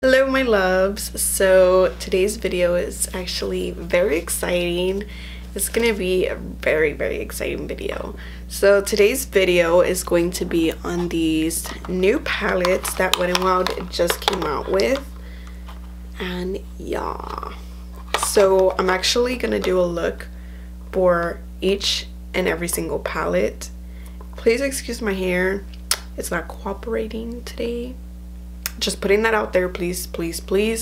Hello my loves. So today's video is actually very exciting. It's gonna be a very exciting video. So today's video is going to be on these new palettes that Wet n Wild just came out with, and yeah, so I'm actually gonna do a look for each and every single palette. Please excuse my hair, it's not cooperating today. Just putting that out there. Please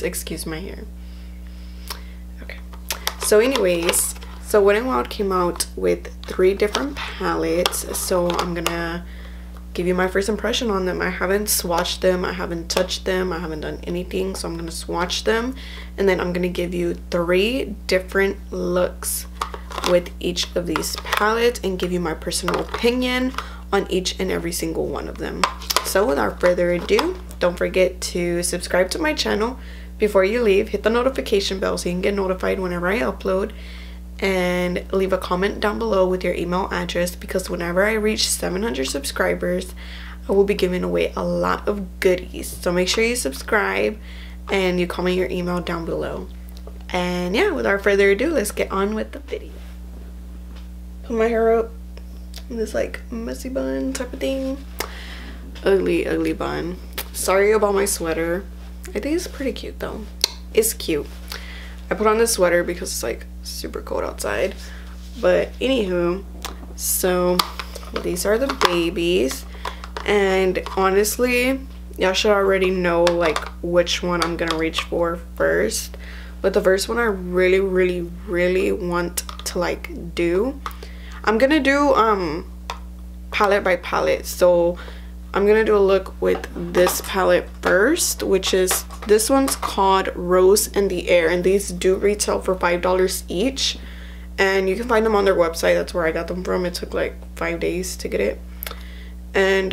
excuse my hair. Okay, so anyways, so Wet n Wild came out with 3 different palettes, so I'm gonna give you my first impression on them. I haven't swatched them, I haven't touched them, I haven't done anything, so I'm gonna swatch them and then I'm gonna give you 3 different looks with each of these palettes and give you my personal opinion on each and every single one of them. So without further ado, don't forget to subscribe to my channel. Before you leave, hit the notification bell so you can get notified whenever I upload, and leave a comment down below with your email address, because whenever I reach 700 subscribers, I will be giving away a lot of goodies. So make sure you subscribe and you comment your email down below. And yeah, without further ado, let's get on with the video. Put my hair up in this like messy bun type of thing. Ugly bun. Sorry about my sweater. I think it's pretty cute though. It's cute. I put on this sweater because it's like super cold outside. But anywho, so these are the babies, and honestly y'all should already know like which one I'm gonna reach for first. But the first one I really want to like do, I'm gonna do palette by palette. So I'm gonna do a look with this palette first, which is, this one's called Rose in the Air, and these do retail for $5 each, and you can find them on their website. That's where I got them from. It took like 5 days to get it. And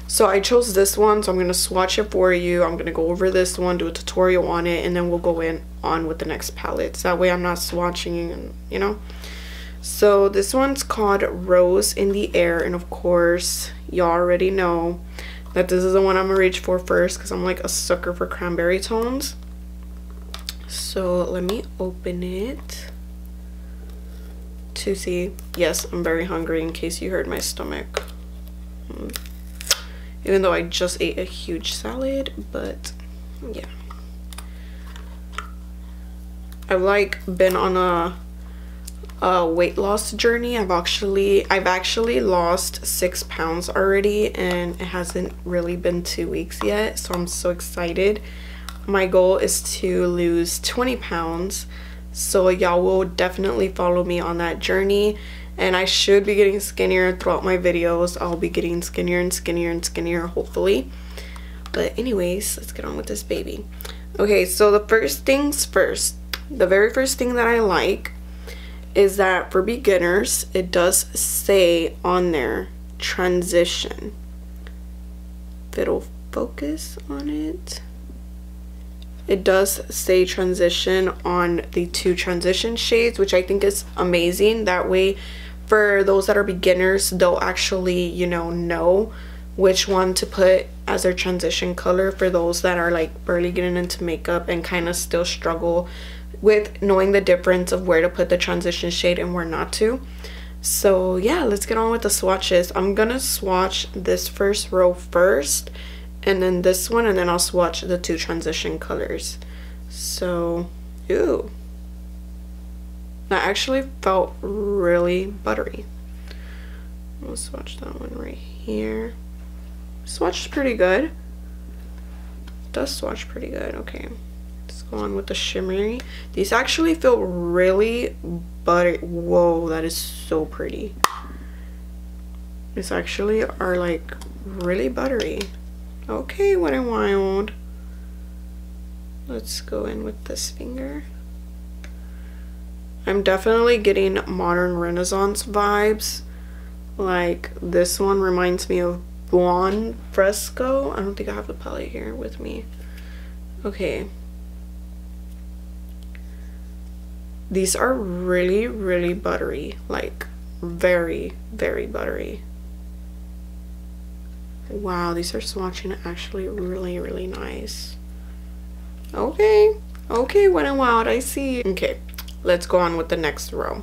so I chose this one, so I'm gonna swatch it for you. I'm gonna go over this one, do a tutorial on it, and then we'll go on with the next palettes. That way I'm not swatching, and you know. So this one's called Rose in the Air, and of course y'all already know that this is the one I'm gonna reach for first because I'm like a sucker for cranberry tones. So let me open it to see. Yes, I'm very hungry, in case you heard my stomach. Even though I just ate a huge salad, but yeah. I've like been on a weight loss journey. I've actually lost 6 pounds already, and it hasn't really been 2 weeks yet, so I'm so excited. My goal is to lose 20 pounds, so y'all will definitely follow me on that journey, and I should be getting skinnier throughout my videos. I'll be getting skinnier and skinnier hopefully. But anyways, let's get on with this baby. Okay, so the first things first, the very first thing that I like is that for beginners, it does say on there transition. If it'll focus on it, it does say transition on the 2 transition shades, which I think is amazing. That way for those that are beginners, they'll actually, you know which one to put as their transition color, for those that are like barely getting into makeup and kind of still struggle with knowing the difference of where to put the transition shade and where not to. So yeah, let's get on with the swatches. I'm gonna swatch this first row first, and then this one, and then I'll swatch the 2 transition colors. So, ooh, that actually felt really buttery. I'll swatch that one right here. Swatched pretty good. It does swatch pretty good. Okay, let's go on with the shimmery. These actually feel really buttery. Whoa, that is so pretty. These actually are like really buttery. Okay, Wet n Wild. Let's go in with this finger. I'm definitely getting modern Renaissance vibes. Like this one reminds me of Blonde Fresco. I don't think I have the palette here with me. Okay. These are really buttery, like very buttery. Wow, these are swatching actually really nice. Okay. Okay, Wet n Wild, I see. Okay, let's go on with the next row.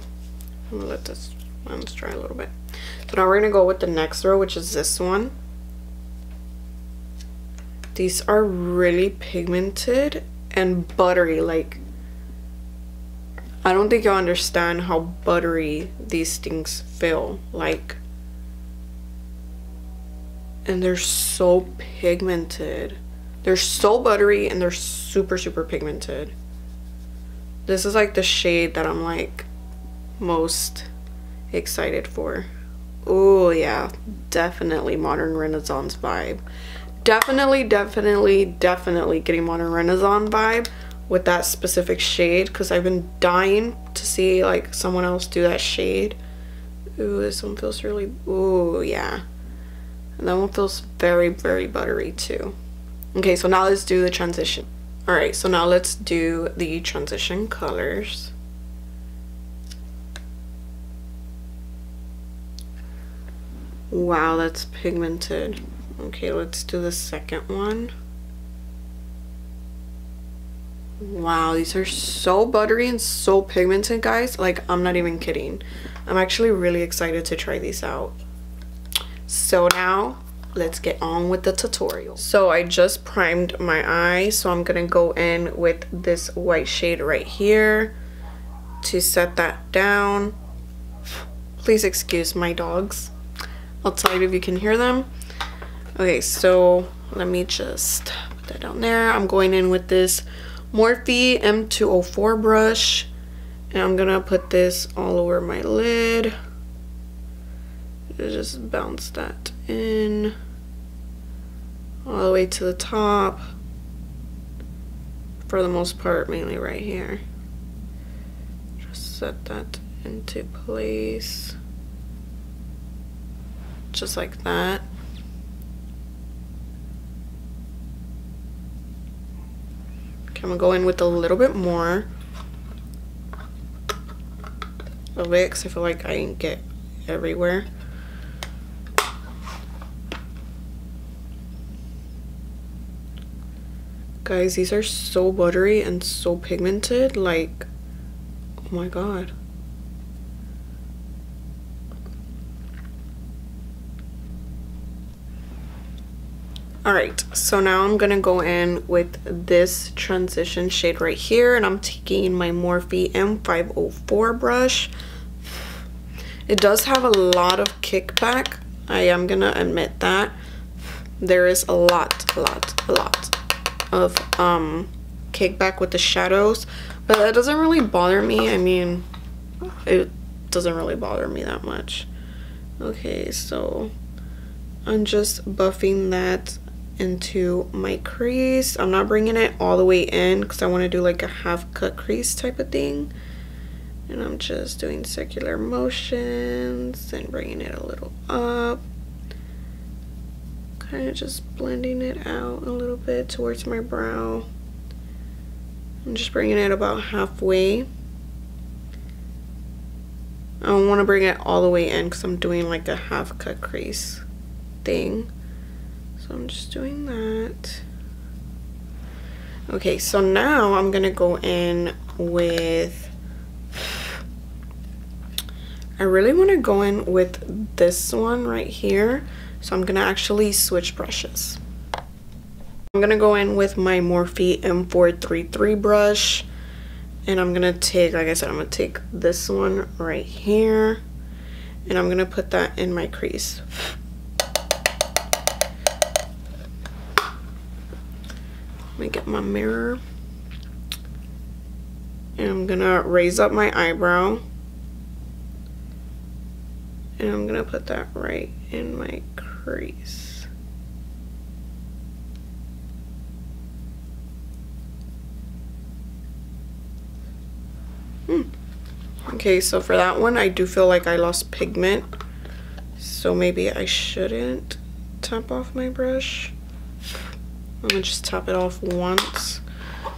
I'm gonna let this one dry a little bit. So now we're gonna go with the next row, which is this one. These are really pigmented and buttery. Like, I don't think you'll understand how buttery these things feel like. And they're so pigmented. They're so buttery and they're super, super pigmented. This is like the shade that I'm like most excited for. Oh yeah, definitely modern Renaissance vibe. Definitely getting modern Renaissance vibe with that specific shade, because I've been dying to see like someone else do that shade. Ooh, this one feels really, ooh yeah. And that one feels very, very buttery too. Okay, so now let's do the transition. All right, so now let's do the transition colors. Wow, that's pigmented. Okay, let's do the second one. Wow, these are so buttery and so pigmented, guys. Like, I'm not even kidding. I'm actually really excited to try these out. So now let's get on with the tutorial. So I just primed my eye, so I'm gonna go in with this white shade right here to set that down. Please excuse my dogs outside if you can hear them. Okay, so let me just put that down there. I'm going in with this Morphe M204 brush, and I'm gonna put this all over my lid. Just bounce that in all the way to the top, for the most part, mainly right here. Just set that into place, just like that. Okay, I'm gonna go in with a little bit more of it, because I feel like I didn't get everywhere. Guys, these are so buttery and so pigmented, like, oh my god. Alright, so now I'm gonna go in with this transition shade right here, and I'm taking my Morphe M504 brush. It does have a lot of kickback, I am gonna admit that. There is a lot of kickback with the shadows, but that doesn't really bother me. I mean, it doesn't really bother me that much. Okay, so I'm just buffing that into my crease. I'm not bringing it all the way in because I want to do like a half cut crease type of thing, and I'm just doing circular motions and bringing it a little up, kind of just blending it out a little bit towards my brow. I'm just bringing it about halfway. I don't want to bring it all the way in because I'm doing like a half cut crease thing. So I'm just doing that. Okay, so now I'm gonna go in with, I really want to go in with this one right here. So I'm gonna actually switch brushes. I'm gonna go in with my Morphe M433 brush, and I'm gonna take, like I said, I'm gonna take this one right here, and I'm gonna put that in my crease. Let me get my mirror, and I'm gonna raise up my eyebrow, and I'm gonna put that right in my crease. Okay, so for that one, I do feel like I lost pigment, so maybe I shouldn't tap off my brush. I'm gonna just tap it off once,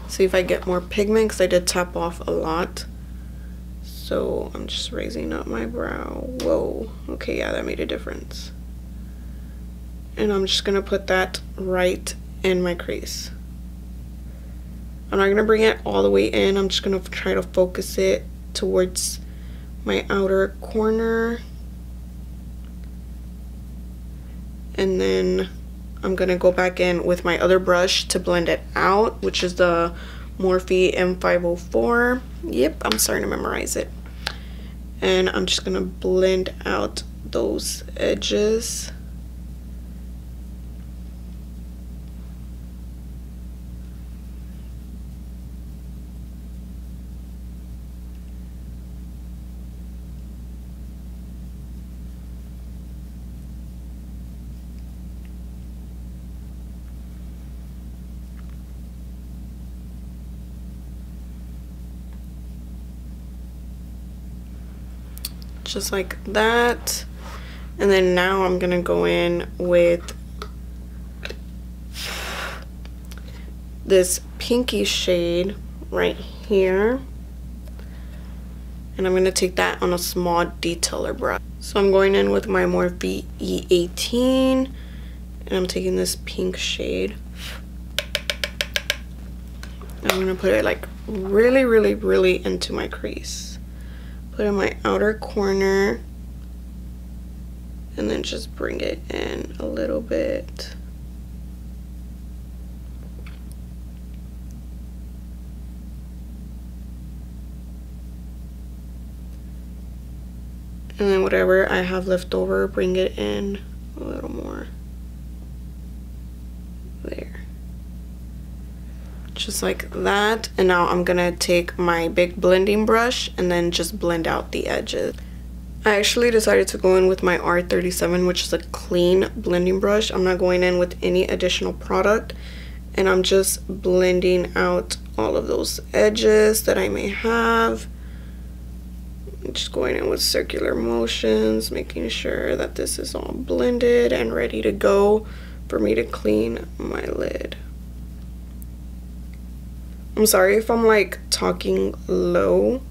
see if I get more pigment, because I did tap off a lot. So I'm just raising up my brow. Whoa, okay, yeah, that made a difference. And I'm just gonna put that right in my crease. I'm not gonna bring it all the way in. I'm just gonna try to focus it towards my outer corner. And then I'm gonna go back in with my other brush to blend it out, which is the Morphe M504. Yep, I'm starting to memorize it. And I'm just gonna blend out those edges. Just like that. And then now I'm gonna go in with this pinky shade right here, and I'm gonna take that on a small detailer brush. So I'm going in with my Morphe E18, and I'm taking this pink shade. I'm gonna put it like really into my crease. Put in my outer corner, and then just bring it in a little bit. And then whatever I have left over, bring it in a little more. There. Just like that. And now I'm gonna take my big blending brush and then just blend out the edges. I actually decided to go in with my R37, which is a clean blending brush. I'm not going in with any additional product, and I'm just blending out all of those edges that I may have. I'm just going in with circular motions, making sure that this is all blended and ready to go for me to clean my lid. I'm sorry if I'm like talking low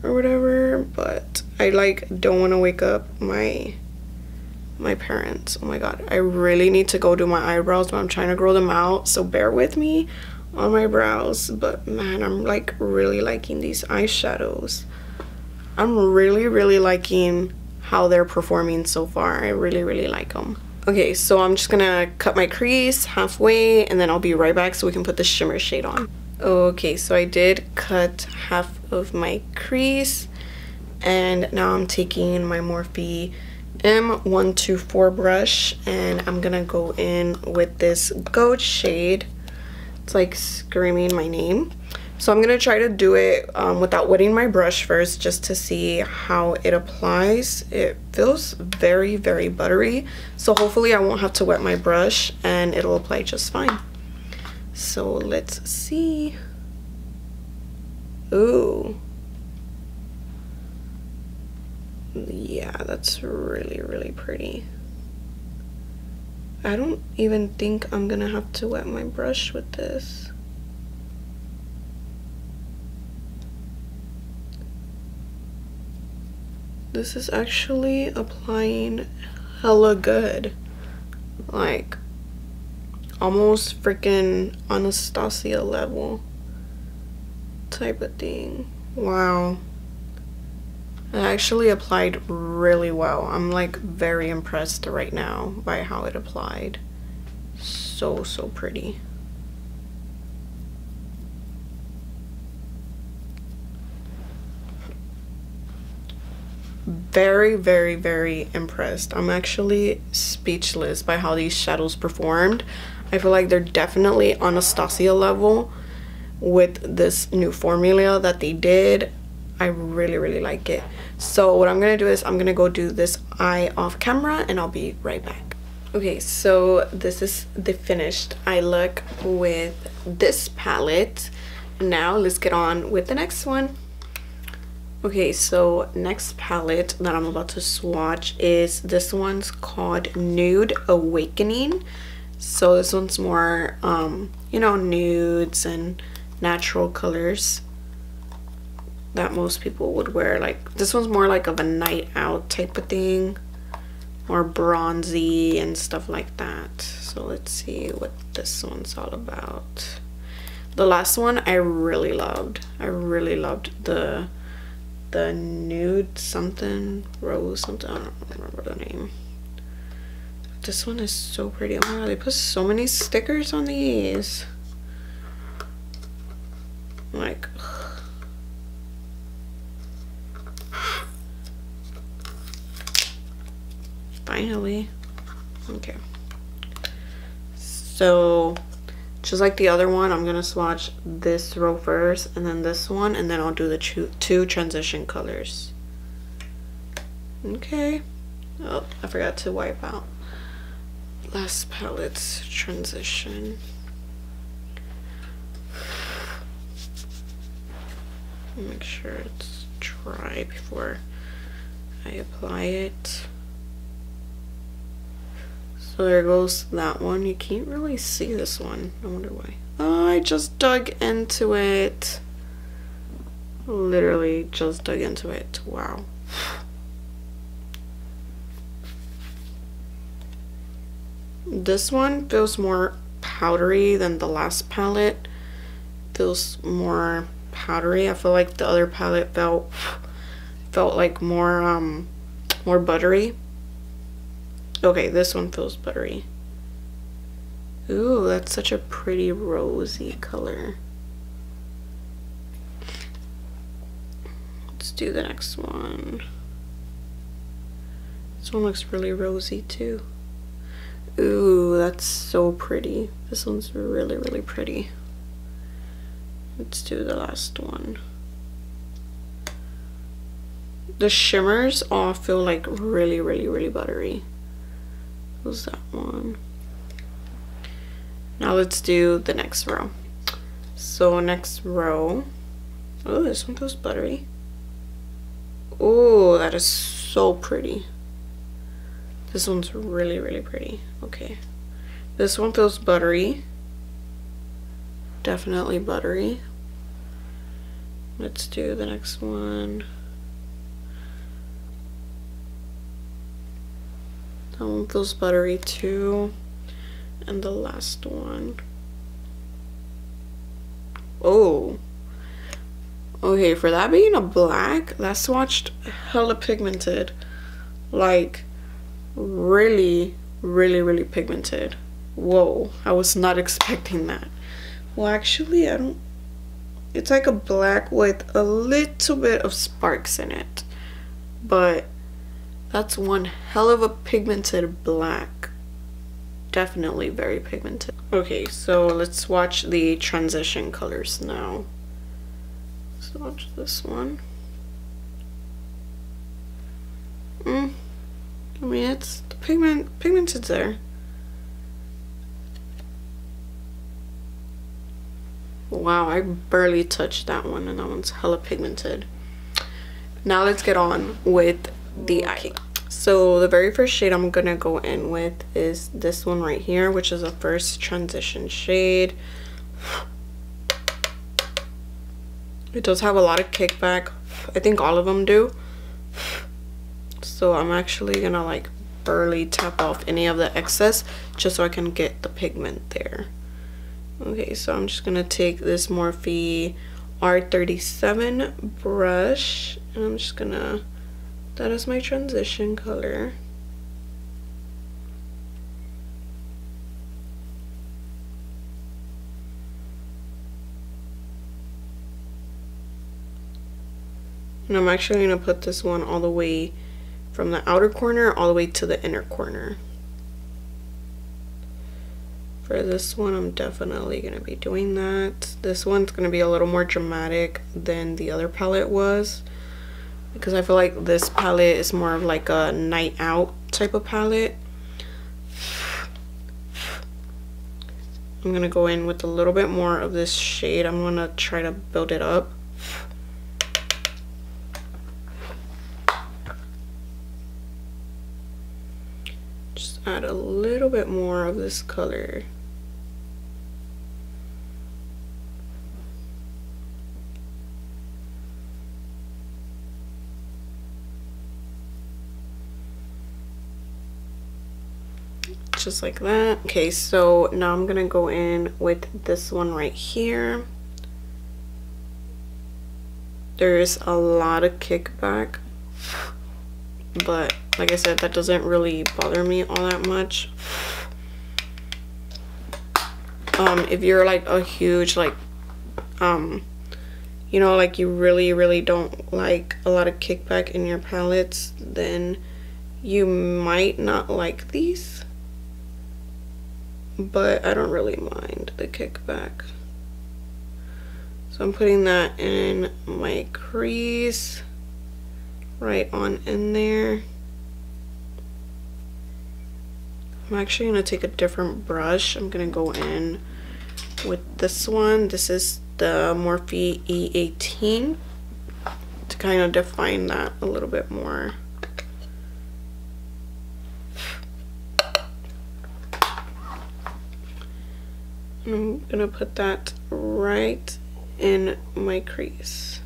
or whatever, but I like don't want to wake up my parents. Oh my god, I really need to go do my eyebrows, but I'm trying to grow them out, so bear with me on my brows. But man, I'm like really liking these eyeshadows. I'm really liking how they're performing so far. I really like them. Okay, so I'm just gonna cut my crease halfway, and then I'll be right back so we can put the shimmer shade on. Okay, so I did cut half of my crease, and now I'm taking my Morphe M124 brush, and I'm gonna go in with this gold shade. It's like screaming my name. So I'm gonna try to do it without wetting my brush first, just to see how it applies. It feels very buttery, so hopefully I won't have to wet my brush and it'll apply just fine. So let's see. Ooh. Yeah, that's really pretty. I don't even think I'm gonna have to wet my brush with this. This is actually applying hella good. Like, almost freaking Anastasia level type of thing. Wow. It actually applied really well. I'm like very impressed right now by how it applied. So pretty. Very impressed. I'm actually speechless by how these shadows performed. I feel like they're definitely Anastasia level with this new formula that they did. I really like it. So what I'm gonna do is I'm gonna go do this eye off camera, and I'll be right back. Okay, so this is the finished eye look with this palette. Now let's get on with the next one. Okay, so next palette that I'm about to swatch is this one's called Nude Awakening. So this one's more you know, nudes and natural colors that most people would wear. Like, this one's more like of a night out type of thing, more bronzy and stuff like that. So let's see what this one's all about. The last one I really loved. I really loved the nude something rose something. I don't remember the name. This one is so pretty. Oh my god, they put so many stickers on these. Like, finally. Okay. So, just like the other one, I'm gonna swatch this row first, and then this one, and then I'll do the two transition colors. Okay. Oh, I forgot to wipe out. Last palette's transition. Make sure it's dry before I apply it. So there goes that one. You can't really see this one. I wonder why. Oh, I just dug into it. Literally just dug into it. Wow. This one feels more powdery than the last palette. Feels more powdery. I feel like the other palette felt like more buttery. Okay, this one feels buttery. Ooh, that's such a pretty rosy color. Let's do the next one. This one looks really rosy too. Ooh, that's so pretty. This one's really, really pretty. Let's do the last one. The shimmers all feel like really, really, really buttery. What's that one? Now let's do the next row. So next row. Oh, this one feels buttery. Oh, that is so pretty. This one's really, really pretty. Okay. This one feels buttery. Definitely buttery. Let's do the next one. That one feels buttery too. And the last one. Oh. Okay, for that being a black, that swatched hella pigmented. Like, really, really, really pigmented. Whoa, I was not expecting that. Well, actually, I don't. It's like a black with a little bit of sparks in it. But that's one hell of a pigmented black. Definitely very pigmented. Okay, so let's swatch the transition colors now. Swatch this one. I mean, it's the pigmented's there. Wow, I barely touched that one, and that one's hella pigmented. Now let's get on with the eye. So the very first shade I'm gonna go in with is this one right here, which is a first transition shade. It does have a lot of kickback. I think all of them do. So I'm actually gonna like barely tap off any of the excess just so I can get the pigment there. Okay, so I'm just gonna take this Morphe R37 brush, and I'm just gonna, that is my transition color. And I'm actually gonna put this one all the way from the outer corner all the way to the inner corner. For this one, I'm definitely gonna be doing that. This one's gonna be a little more dramatic than the other palette was, because I feel like this palette is more of like a night out type of palette. I'm gonna go in with a little bit more of this shade. I'm gonna try to build it up. Just add a little bit more of this color. just like that. Okay, so now I'm gonna go in with this one right here. There's a lot of kickback, but like I said, that doesn't really bother me all that much. If you're like a huge like you know, like you really don't like a lot of kickback in your palettes, then you might not like these, but I don't really mind the kickback. So I'm putting that in my crease, right on in there. I'm actually gonna take a different brush. I'm gonna go in with this one. This is the Morphe E18 to kind of define that a little bit more. I'm gonna put that right in my crease.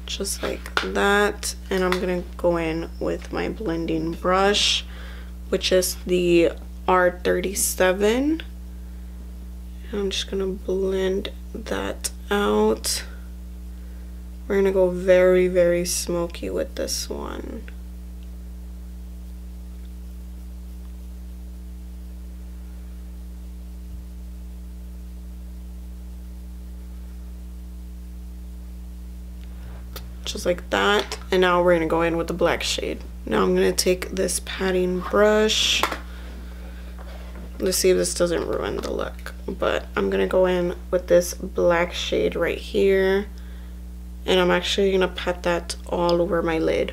Just like that, and I'm gonna go in with my blending brush, which is the R37. I'm just gonna blend that out. We're gonna go very smoky with this one. Just like that, and now we're gonna go in with the black shade. Now I'm gonna take this patting brush. Let's see if this doesn't ruin the look, but I'm gonna go in with this black shade right here, and I'm actually gonna pat that all over my lid.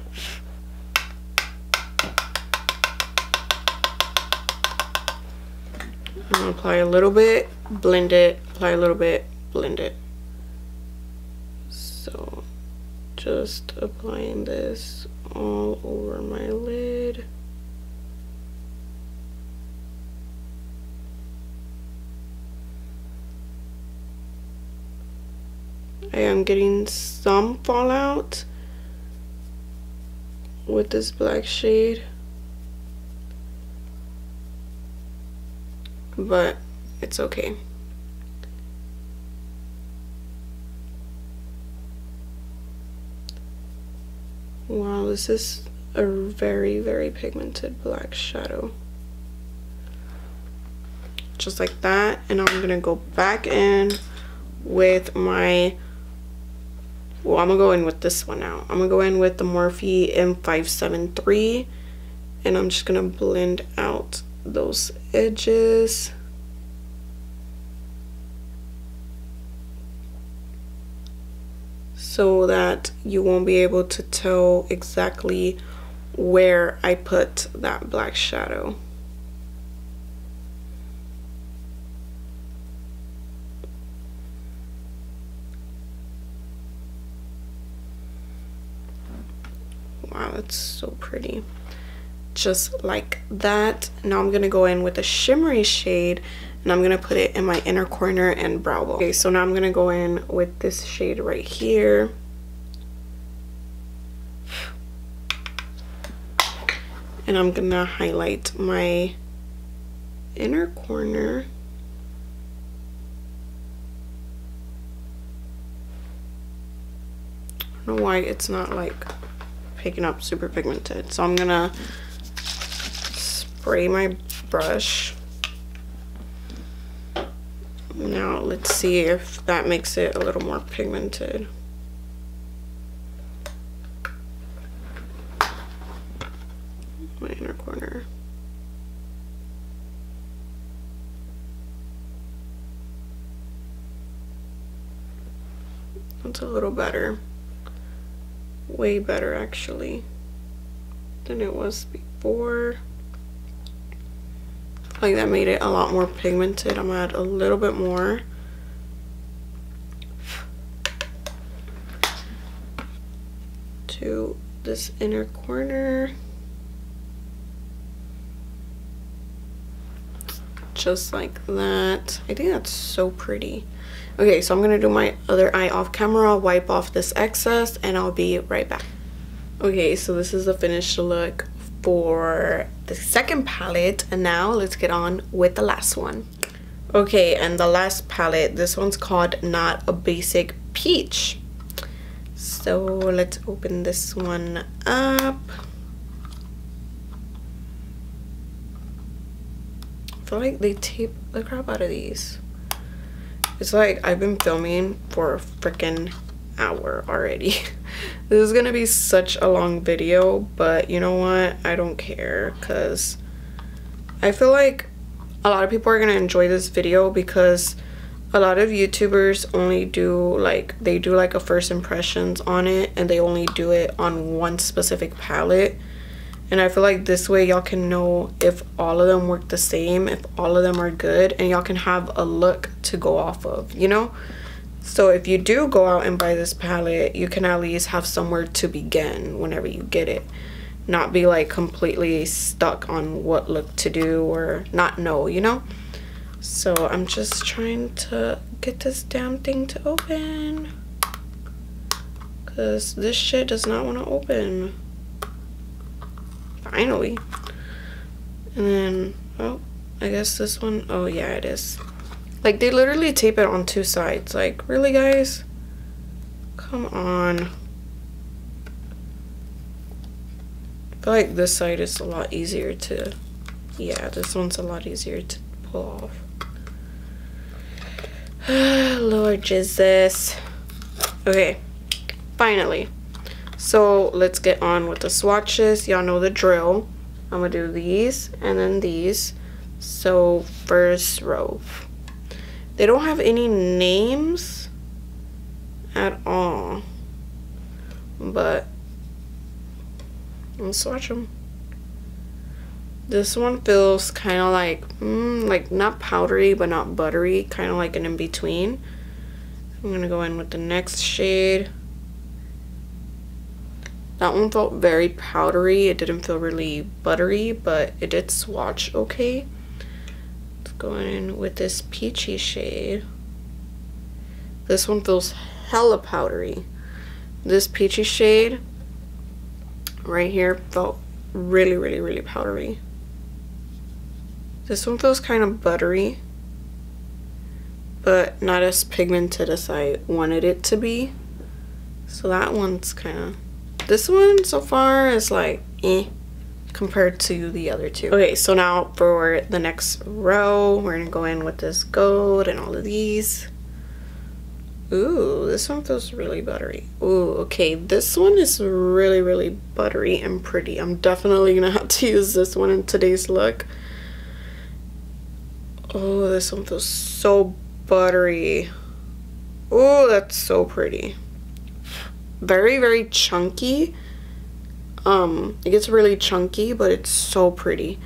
I'm gonna apply a little bit, blend it, apply a little bit, blend it. So just applying this all over my lid. I am getting some fallout with this black shade, but it's okay. Wow, this is a very pigmented black shadow. Just like that, and I'm gonna go back in with my, well, I'm gonna go in with this one now. I'm gonna go in with the Morphe M573, and I'm just gonna blend out those edges. So that you won't be able to tell exactly where I put that black shadow. Wow, that's so pretty. Just like that. Now I'm gonna go in with a shimmery shade, and I'm gonna put it in my inner corner and brow bone. Okay, so now I'm gonna go in with this shade right here. And I'm gonna highlight my inner corner. I don't know why it's not like picking up super pigmented. So I'm gonna spray my brush. Now let's see if that makes it a little more pigmented. My inner corner. That's a little better. Way better actually than it was before. Like that made it a lot more pigmented. I'm gonna add a little bit more. To this inner corner. just like that. I think that's so pretty. Okay, so I'm gonna do my other eye off camera, wipe off this excess, and I'll be right back. Okay, so this is the finished look for the second palette, and now let's get on with the last one. Okay, and the last palette, this one's called Not a Basic Peach. So let's open this one up. I feel like they tape the crap out of these. It's like I've been filming for a freaking hour already. This is gonna be such a long video, but you know what? I don't care, because I feel like a lot of people are gonna enjoy this video, because a lot of YouTubers only do like, they do like a first impressions on it, and they only do it on one specific palette. And I feel like this way y'all can know if all of them work the same, if all of them are good, and y'all can have a look to go off of, you know? So if you do go out and buy this palette, you can at least have somewhere to begin whenever you get it. Not be like completely stuck on what look to do or not know, you know? So I'm just trying to get this damn thing to open, because this shit does not want to open. Finally. And then, oh, I guess this one, oh yeah, it is. Like, they literally tape it on two sides. Like, really, guys? Come on. I feel like this side is a lot easier to, yeah, this one's a lot easier to pull off. Lord Jesus. Okay, finally. So let's get on with the swatches. Y'all know the drill. I'm gonna do these and then these. So first row. They don't have any names at all, but let's swatch them. This one feels kind of like not powdery but not buttery, kind of like an in-between. I'm gonna go in with the next shade. That one felt very powdery. It didn't feel really buttery, but it did swatch okay. Let's go in with this peachy shade. This one feels hella powdery. This peachy shade right here felt really, really, really powdery. This one feels kind of buttery, but not as pigmented as I wanted it to be. So that one's kind of, this one so far is like compared to the other two. Okay, so now for the next row, we're gonna go in with this gold and all of these. Ooh, this one feels really buttery. Ooh, okay, this one is really, really buttery and pretty. I'm definitely gonna have to use this one in today's look. Oh, this one feels so buttery. Oh, that's so pretty. Very, very chunky. It gets really chunky, but it's so pretty.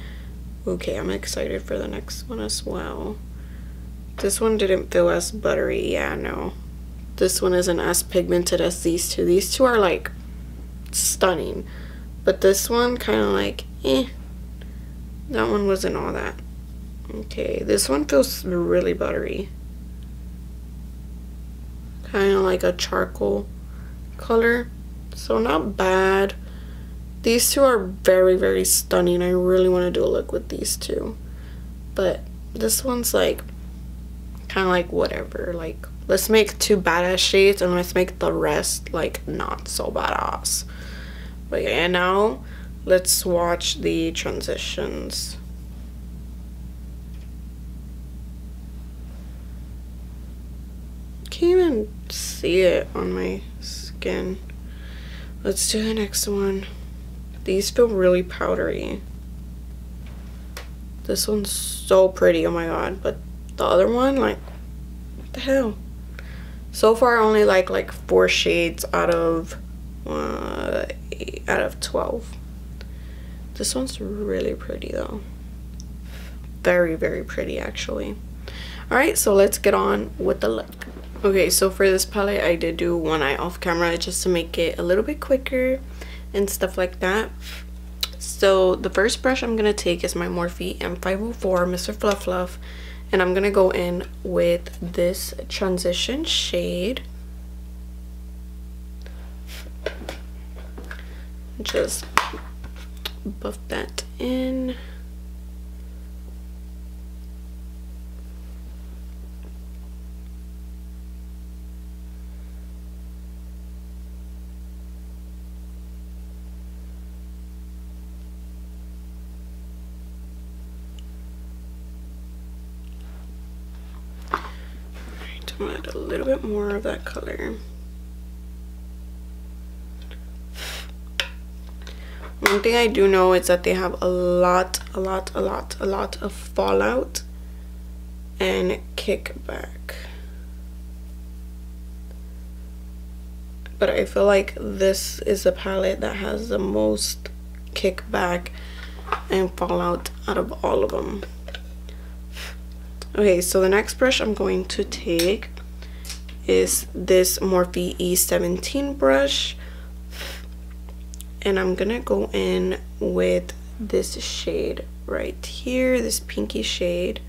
Okay, I'm excited for the next one as well. This one didn't feel as buttery. Yeah, no. This one isn't as pigmented as these two. These two are like stunning, but this one kind of like that one wasn't all that. Okay, this one feels really buttery, kind of like a charcoal color, so not bad. These two are very, very stunning. I really want to do a look with these two, but this one's like kind of like whatever. Like, let's make two badass shades and let's make the rest like not so badass. But yeah, now let's swatch the transitions. Can't even see it on my skin. Let's do the next one. These feel really powdery. This one's so pretty, oh my god, but the other one, like, what the hell? So far I only like 4 shades out of 12. This one's really pretty though. Very, very pretty actually. Alright, so let's get on with the look. Okay, so for this palette I did do one eye off camera just to make it a little bit quicker and stuff like that. So the first brush I'm going to take is my Morphe M504 Mr. Fluff Fluff, and I'm going to go in with this transition shade. Just buff that in. I'm gonna add a little bit more of that color. One thing I do know is that they have a lot of fallout and kickback. But I feel like this is a palette that has the most kickback and fallout out of all of them. Okay, so the next brush I'm going to take is this Morphe E17 brush, and I'm gonna go in with this shade right here, this pinky shade.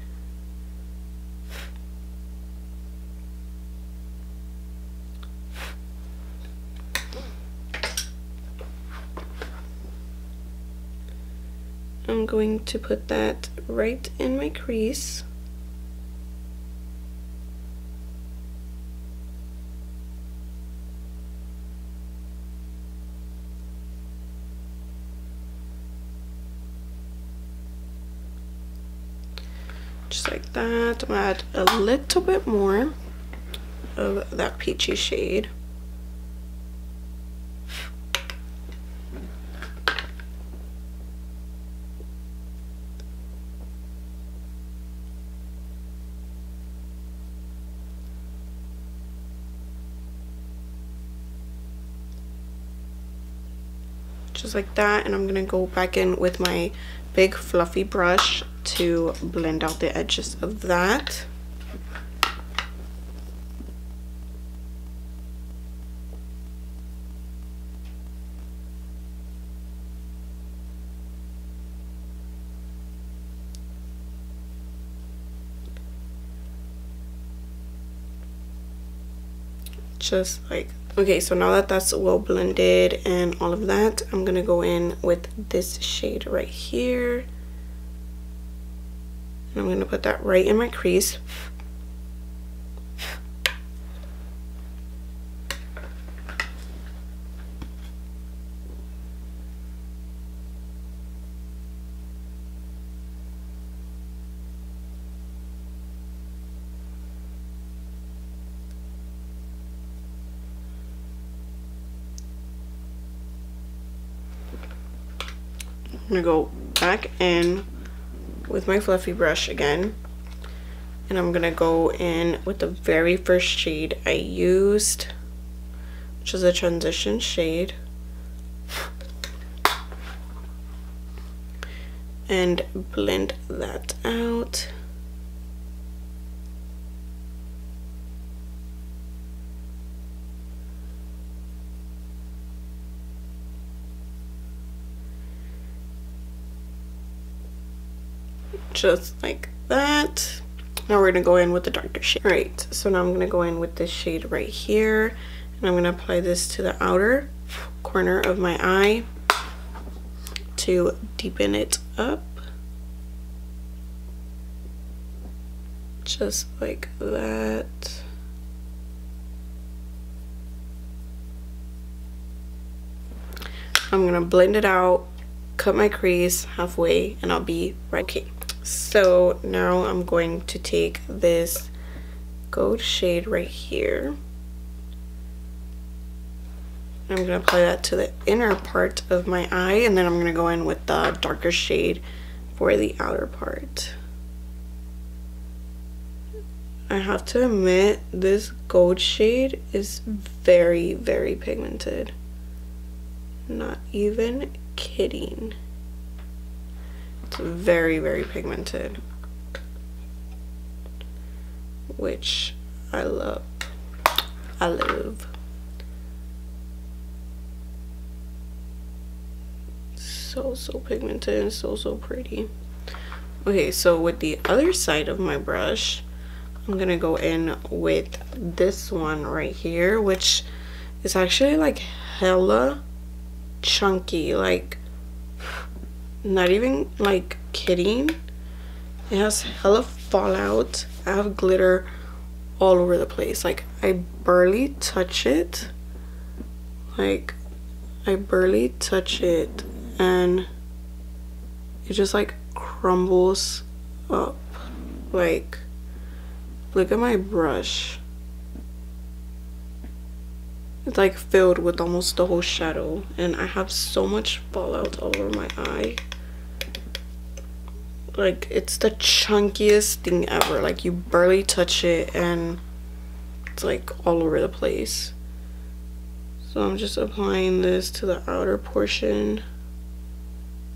I'm going to put that right in my crease. Just like that. I'm gonna add a little bit more of that peachy shade. Just like that, and I'm gonna go back in with my big fluffy brush to blend out the edges of that. Just like, okay, so now that that's well blended and all of that, I'm gonna go in with this shade right here. And I'm gonna put that right in my crease. I'm gonna go back in with my fluffy brush again, and I'm gonna go in with the very first shade I used, which is a transition shade, and blend that out. Just like that. Now we're gonna go in with the darker shade. All right, so now I'm gonna go in with this shade right here, and I'm gonna apply this to the outer corner of my eye to deepen it up. Just like that. I'm gonna blend it out, cut my crease halfway, and I'll be right. Okay, so now I'm going to take this gold shade right here. I'm gonna apply that to the inner part of my eye, and then I'm gonna go in with the darker shade for the outer part. I have to admit, this gold shade is very, very pigmented. Not even kidding. It's very, very pigmented, which I love. I love. so pigmented and so pretty. Okay, so with the other side of my brush, I'm gonna go in with this one right here, which is actually like hella chunky, like not even like kidding. It has hella fallout. I have glitter all over the place. Like I barely touch it. Like I barely touch it and it just like crumbles up. Like look at my brush. It's like filled with almost the whole shadow, and I have so much fallout all over my eye. Like it's the chunkiest thing ever. Like you barely touch it and it's like all over the place. So I'm just applying this to the outer portion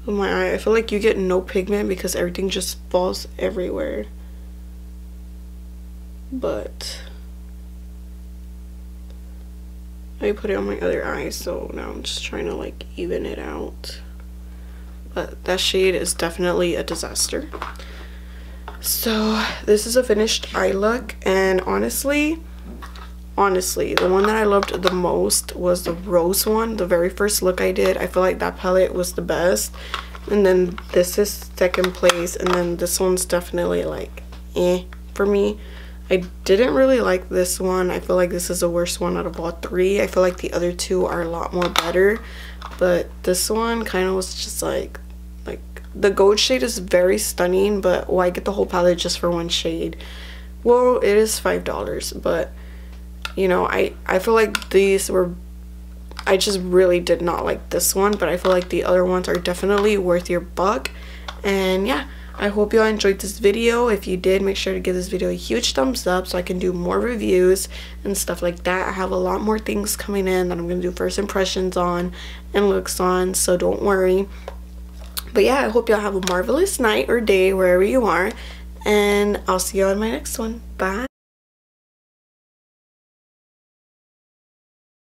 of my eye. I feel like you get no pigment because everything just falls everywhere. But I put it on my other eye, so now I'm just trying to like even it out. But that shade is definitely a disaster. So this is a finished eye look, and honestly, the one that I loved the most was the rose one. The very first look I did, I feel like that palette was the best. And then this is second place, and then this one's definitely like for me. I didn't really like this one. I feel like this is the worst one out of all three. I feel like the other two are a lot more better, but this one kind of was just like the gold shade is very stunning, but why get the whole palette just for one shade? Well, it is $5, but you know, I feel like these were, I just really did not like this one, but I feel like the other ones are definitely worth your buck. And yeah, I hope y'all enjoyed this video. If you did, make sure to give this video a huge thumbs up so I can do more reviews and stuff like that. I have a lot more things coming in that I'm going to do first impressions on and looks on, so don't worry. But yeah, I hope y'all have a marvelous night or day wherever you are, and I'll see y'all in my next one. Bye.